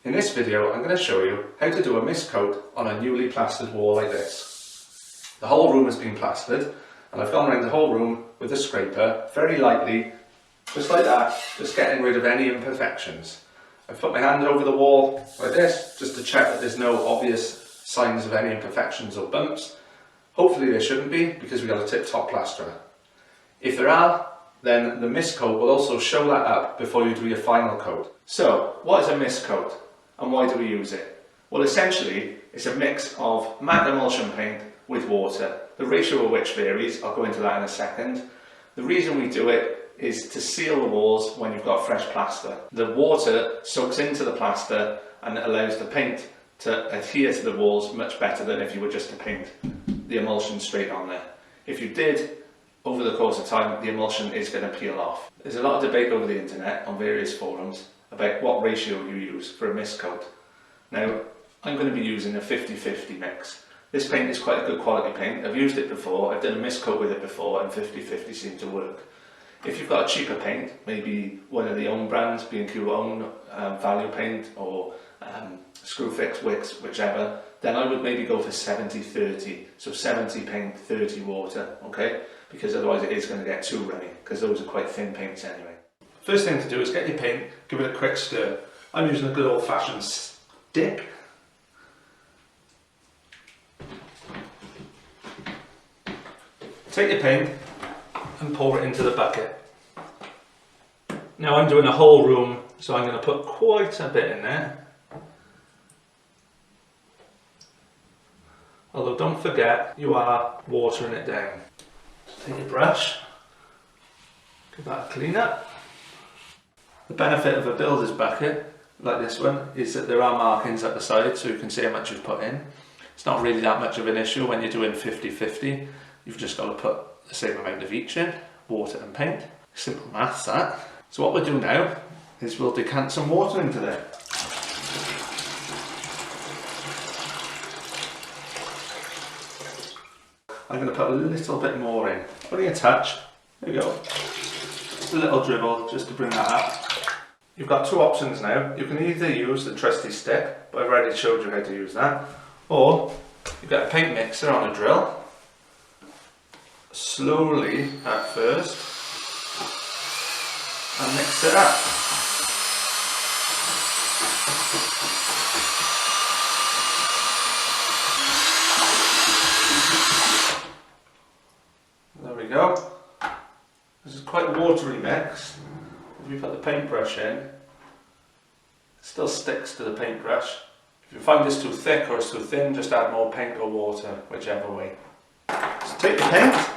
In this video I'm going to show you how to do a mist coat on a newly plastered wall like this. The whole room has been plastered and I've gone around the whole room with a scraper very lightly, just like that, just getting rid of any imperfections. I've put my hand over the wall like this just to check that there's no obvious signs of any imperfections or bumps. Hopefully there shouldn't be because we've got a tip-top plasterer. If there are, then the mist coat will also show that up before you do your final coat. So, what is a mist coat and why do we use it? Well, essentially, it's a mix of matte emulsion paint with water, the ratio of which varies. I'll go into that in a second. The reason we do it is to seal the walls when you've got fresh plaster. The water soaks into the plaster and it allows the paint to adhere to the walls much better than if you were just to paint the emulsion straight on there. If you did, over the course of time, the emulsion is going to peel off. There's a lot of debate over the internet on various forums about what ratio you use for a mist coat. Now, I'm going to be using a 50-50 mix. This paint is quite a good quality paint. I've used it before, I've done a mist coat with it before, and 50-50 seemed to work. If you've got a cheaper paint, maybe one of the own brands, B&Q own value paint, or Screwfix, Wix, whichever, then I would maybe go for 70-30. So 70 paint, 30 water, okay? Because otherwise it is going to get too runny, because those are quite thin paints anyway. First thing to do is get your paint, give it a quick stir. I'm using a good old-fashioned stick. Take your paint and pour it into the bucket. Now I'm doing a whole room, so I'm going to put quite a bit in there. Although don't forget, you are watering it down. Just take your brush, give that a clean up. The benefit of a builder's bucket, like this one, is that there are markings at the side so you can see how much you've put in. It's not really that much of an issue when you're doing 50-50. You've just got to put the same amount of each in, water and paint. Simple maths that. So what we'll do now is we'll decant some water into there. I'm going to put a little bit more in, only a touch. There you go. Just a little dribble just to bring that up. You've got two options now. You can either use the trusty stick, but I've already showed you how to use that, or you've got a paint mixer on a drill. Slowly at first, and mix it up. There we go. This is quite a watery mix. If you put the paintbrush in, it still sticks to the paintbrush. If you find this too thick or it's too thin, just add more paint or water, whichever way. So take your paint.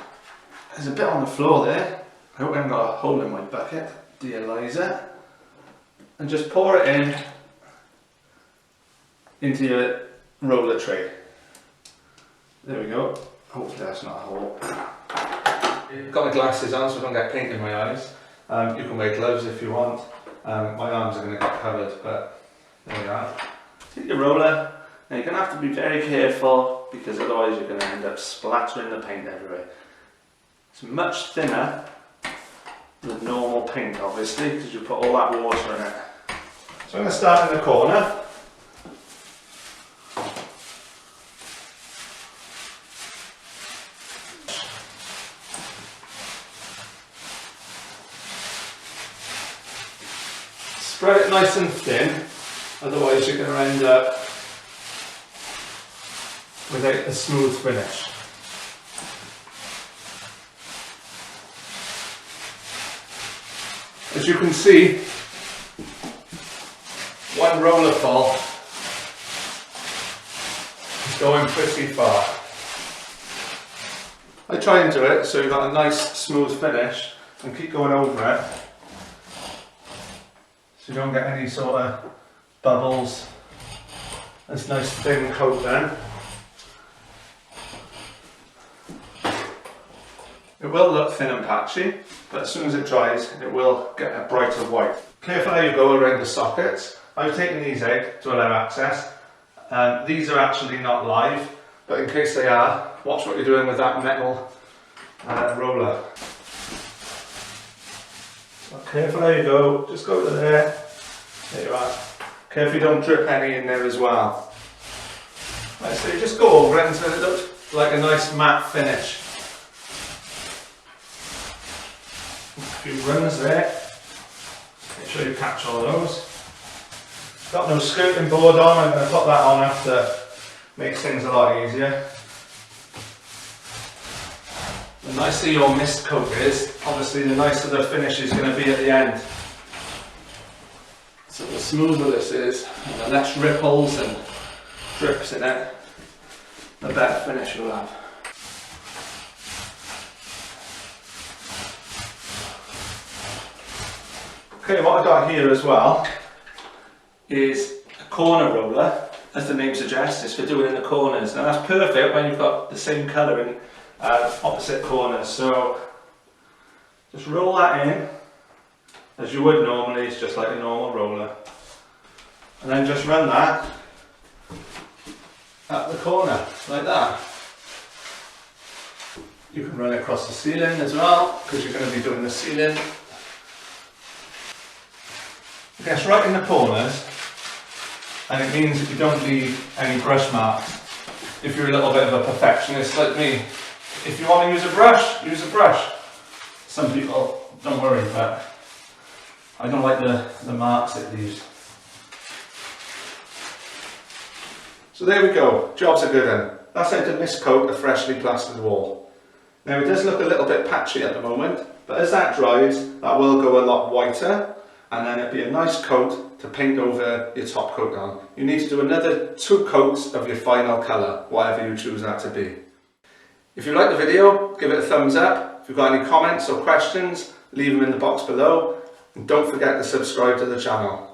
There's a bit on the floor there. I hope I haven't got a hole in my bucket, dear Liza. And just pour it in into your roller tray. There we go. Hopefully that's not a hole. I've got my glasses on so I don't get paint in my eyes. You can wear gloves if you want. My arms are going to get covered, but there we are. Take your roller. Now you're going to have to be very careful because otherwise you're going to end up splattering the paint everywhere. It's much thinner than normal paint, obviously, because you put all that water in it. So I'm going to start in the corner. Spread it nice and thin, otherwise you're going to end up without a smooth finish. As you can see, one roller full is going pretty far. I try and do it so you've got a nice smooth finish and keep going over it so you don't get any sort of bubbles. This nice thin coat then. It will look thin and patchy, but as soon as it dries, it will get a brighter white. Careful how you go around the sockets. I've taken these out to allow access. These are actually not live, but in case they are, watch what you're doing with that metal roller. So careful how you go, just go to there. There you are. Carefully don't drip any in there as well. Right, so you just go over it until it looks like a nice matte finish. A few runs there. Make sure you catch all those. Got no skirting board on, I'm going to put that on after. Makes things a lot easier. The nicer your mist coat is, obviously the nicer the finish is going to be at the end. So the smoother this is, and the less ripples and drips in it, the better finish you'll have. Okay, what I've got here as well is a corner roller, as the name suggests. It's for doing in the corners. Now that's perfect when you've got the same colour in opposite corners. So just roll that in as you would normally. It's just like a normal roller, and then just run that at the corner like that. You can run it across the ceiling as well, because you're going to be doing the ceiling. I guess right in the corners, and it means that you don't leave any brush marks if you're a little bit of a perfectionist like me. If you want to use a brush, use a brush. Some people don't worry, but I don't like the marks it leaves. So there we go, job's a good one. That's how to mist coat a freshly plastered wall. Now it does look a little bit patchy at the moment, but as that dries, that will go a lot whiter, and then it'll be a nice coat to paint over your top coat on. You need to do another 2 coats of your final colour, whatever you choose that to be. If you like the video, give it a thumbs up. If you've got any comments or questions, leave them in the box below. And don't forget to subscribe to the channel.